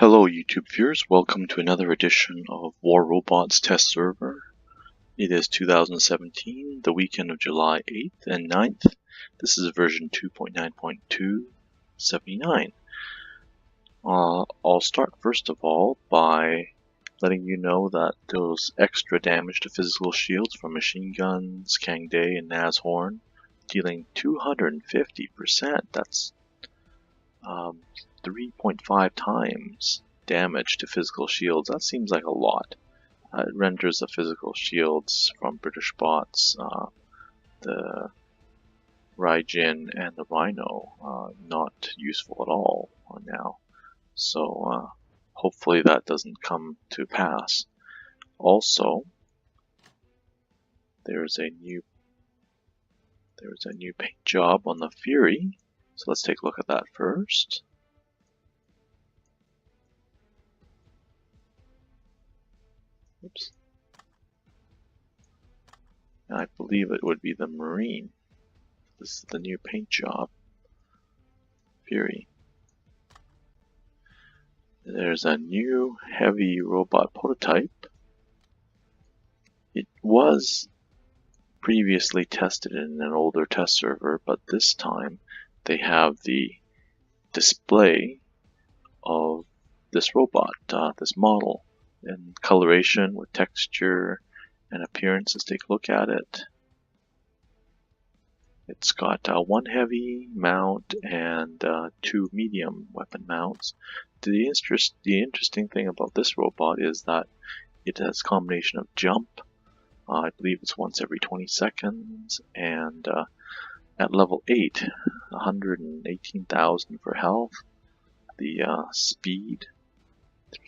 Hello YouTube viewers, welcome to another edition of War Robots Test Server. It is 2017, the weekend of July 8th and 9th. This is version 2.9.279. I'll start first of all by letting you know that those extra damage to physical shields from machine guns, Kang Dae and Nashorn, dealing 250%, that's 3.5 times damage to physical shields. That seems like a lot. It renders the physical shields from British bots, the Raijin and the Rhino, not useful at all now. So hopefully that doesn't come to pass. Also, there's a new paint job on the Fury. So let's take a look at that first. Oops. I believe it would be the Marine. This is the new paint job. Fury. There's a new heavy robot prototype. It was previously tested in an older test server, but this time they have the display of this robot, this model, in coloration with texture and appearance. Let's take a look at it. It's got one heavy mount and two medium weapon mounts. The interesting thing about this robot is that it has a combination of jump. I believe it's once every 20 seconds, and at level 8, 118,000 for health. The speed,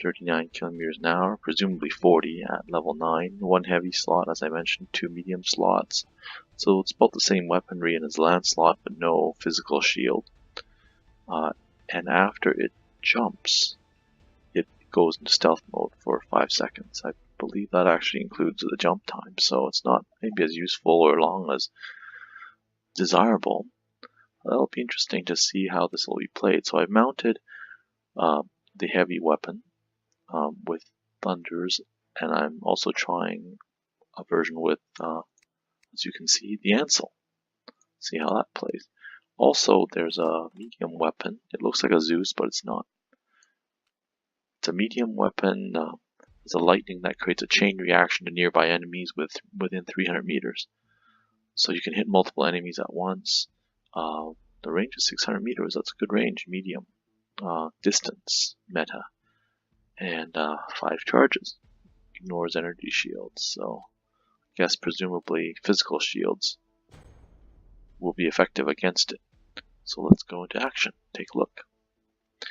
39 kilometers an hour, presumably 40 at level 9. One heavy slot, as I mentioned, two medium slots. So it's about the same weaponry in his land slot, but no physical shield. And after it jumps, it goes into stealth mode for 5 seconds. I believe that actually includes the jump time, so it's not maybe as useful or long as desirable. That'll be interesting to see how this will be played. So I've mounted the heavy weapon with thunders, and I'm also trying a version with, as you can see, the Ansel. See how that plays. Also, there's a medium weapon. It looks like a Zeus, but it's not. It's a medium weapon. It's a lightning that creates a chain reaction to nearby enemies within 300 meters. So you can hit multiple enemies at once. The range is 600 meters. That's a good range. Medium. Distance meta. And 5 charges. Ignores energy shields. So I guess presumably physical shields will be effective against it. So let's go into action. Take a look.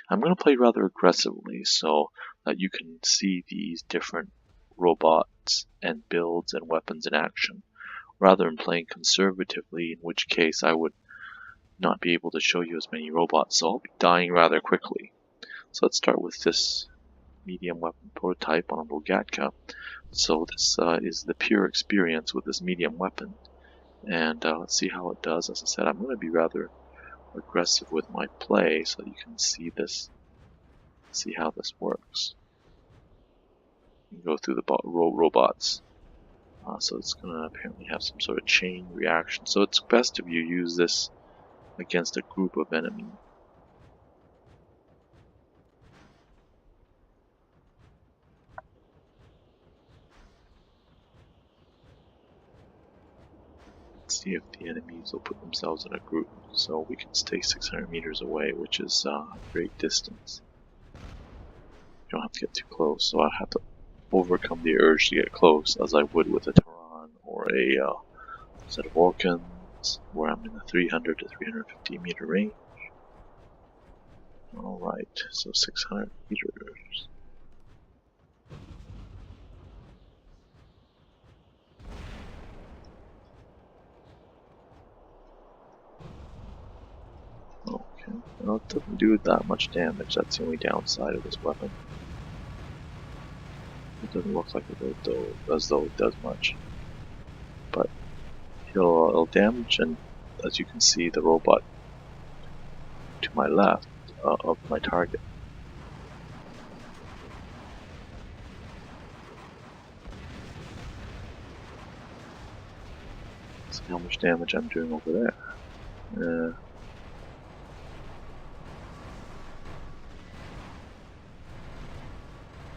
I'm going to play rather aggressively so that you can see these different robots and builds and weapons in action, rather than playing conservatively, in which case I would not be able to show you as many robots, so I'll be dying rather quickly. So let's start with this medium weapon prototype on a little Gatka. So this is the pure experience with this medium weapon, and let's see how it does. As I said, I'm going to be rather aggressive with my play so you can see this, see how this works. You can go through the robots. So it's going to apparently have some sort of chain reaction. So it's best if you use this against a group of enemies. Let's see if the enemies will put themselves in a group, so we can stay 600 meters away, which is a great distance. You don't have to get too close, so I have to overcome the urge to get close, as I would with a Tehran or a set of Vulcans, where I'm in the 300 to 350 meter range. Alright, so 600 meters. Okay, well, it doesn't do that much damage. That's the only downside of this weapon. It doesn't look like as though it does much. But it'll damage, and as you can see, the robot to my left of my target. how much damage I'm doing over there.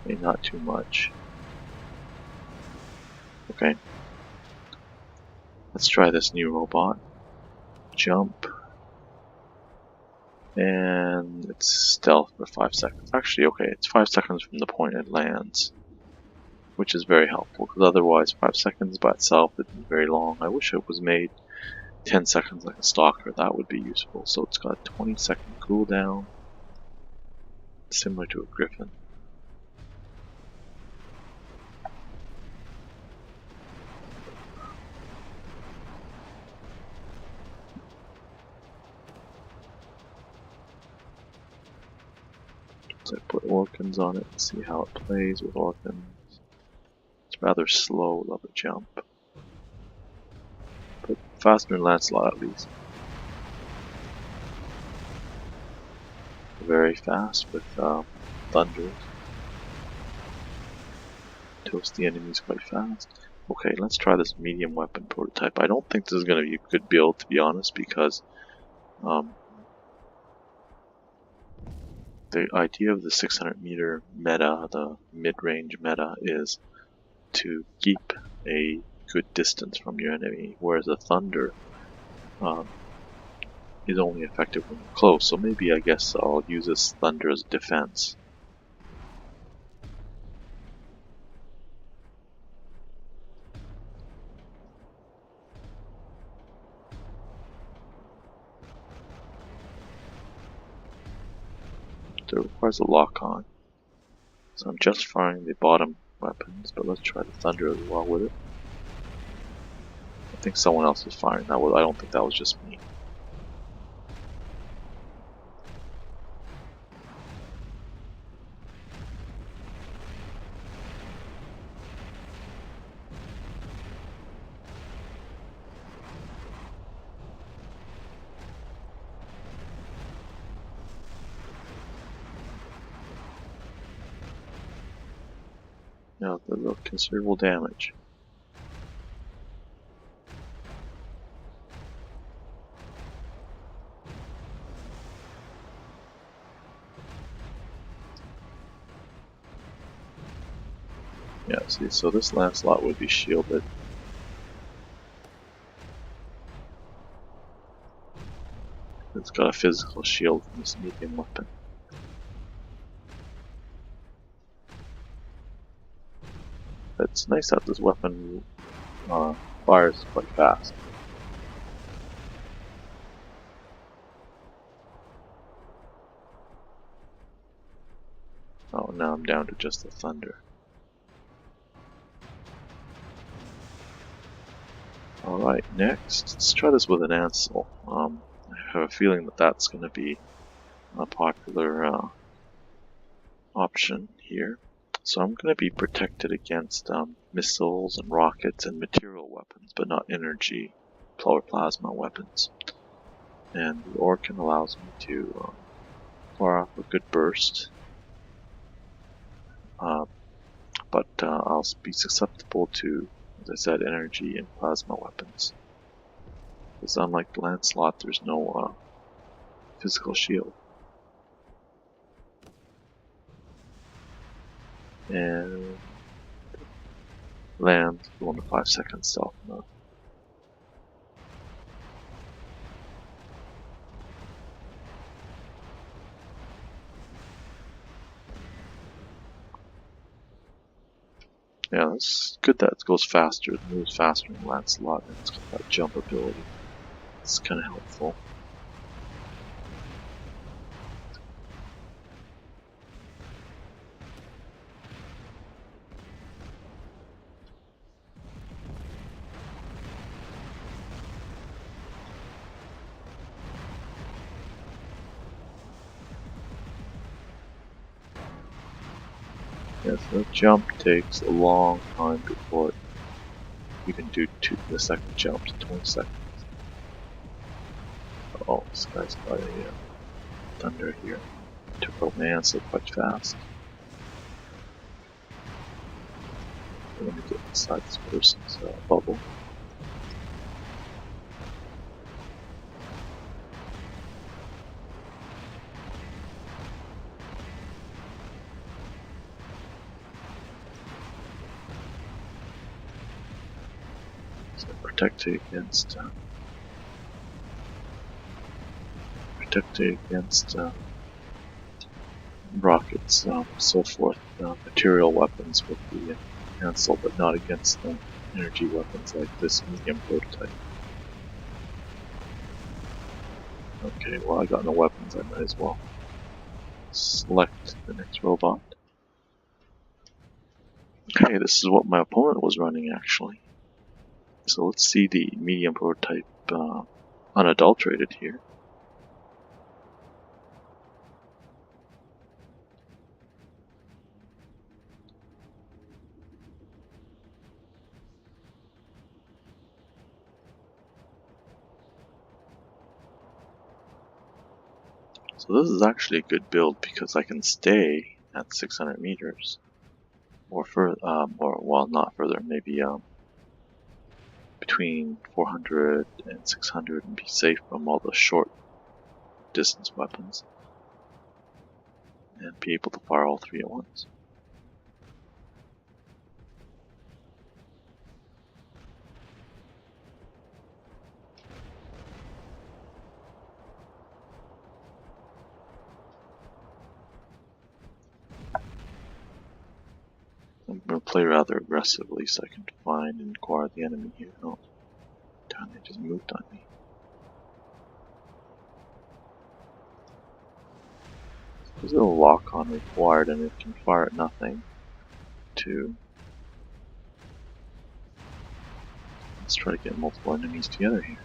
Maybe not too much. Okay. Let's try this new robot. Jump. And it's stealth for 5 seconds. Actually, okay, it's 5 seconds from the point it lands, which is very helpful, because otherwise 5 seconds by itself isn't very long. I wish it was made 10 seconds like a stalker. That would be useful. So it's got a 20-second cooldown, similar to a griffin. So I put Orkans on it and see how it plays with Orkans. It's rather slow, level jump. But faster than Lancelot at least. Very fast with thunder. Toast the enemies quite fast. Okay, let's try this medium weapon prototype. I don't think this is going to be a good build, to be honest, because the idea of the 600 meter meta, the mid-range meta, is to keep a good distance from your enemy, whereas the thunder is only effective when you're close. So maybe I guess I'll use this thunder as defense. It requires a lock-on. So I'm just firing the bottom weapons, but let's try the thunder as well with it. I think someone else was firing that. I don't think that was just me. Now the considerable damage. Yeah, see, so this Lancelot would be shielded. It's got a physical shield from this medium weapon. It's nice that this weapon fires quite fast. Oh, now I'm down to just the thunder. Alright, next, let's try this with an Ansel. I have a feeling that that's going to be a popular option here. So I'm going to be protected against missiles and rockets and material weapons, but not energy or plasma weapons. And the Orkan allows me to fire off a good burst, but I'll be susceptible to, as I said, energy and plasma weapons. Because unlike the Lancelot, there's no physical shield. And land, 1 to 5 seconds stealth mode. Yeah, it's good that it goes faster, it moves faster than Lancelot, and it's got that jump ability. It's kind of helpful. Yes, the jump takes a long time before you can do the second jump to 20 seconds. Oh, this guy's got a thunder here. Took out my Ansel quite fast. Let me get inside this person's bubble. So protected against rockets, so forth. Material weapons with the cancel, but not against energy weapons like this medium prototype. Okay, well I got no weapons, I might as well select the next robot. Okay, this is what my opponent was running actually. So let's see the medium prototype unadulterated here. So this is actually a good build because I can stay at 600 meters, or well, not further, maybe between 400 and 600, and be safe from all the short distance weapons, and be able to fire all three at once. I'm going to play rather aggressively so I can find and acquire the enemy here. Oh, damn, they just moved on me. There's a little lock-on required, and it can fire at nothing. Let's try to get multiple enemies together here.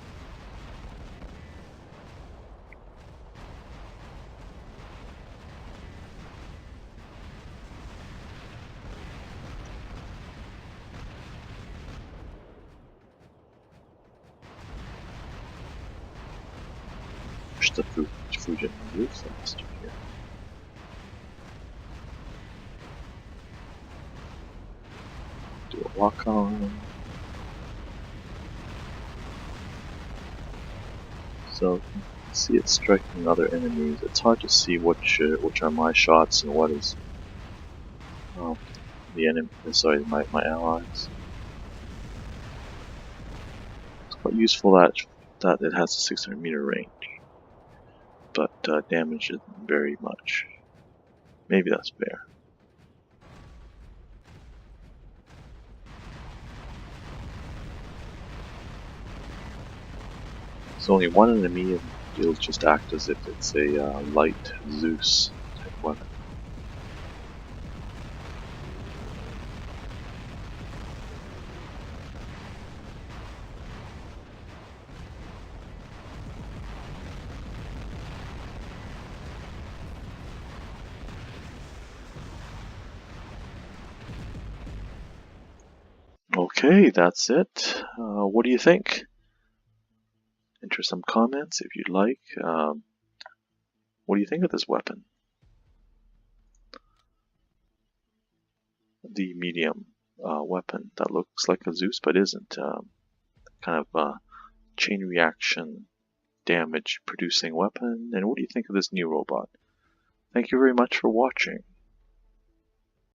Push the Fujin roof faster here. Do a lock-on. So you can see it striking other enemies. It's hard to see which are my shots and what is the enemy. Sorry, my allies. It's quite useful that it has a 600 meter range, but damage isn't very much. Maybe that's fair. So only one enemy, and it'll just act as if it's a light Zeus type weapon. Okay, that's it. What do you think? Enter some comments if you'd like. What do you think of this weapon? The medium weapon that looks like a Zeus but isn't. Kind of chain reaction damage producing weapon. And what do you think of this new robot? Thank you very much for watching.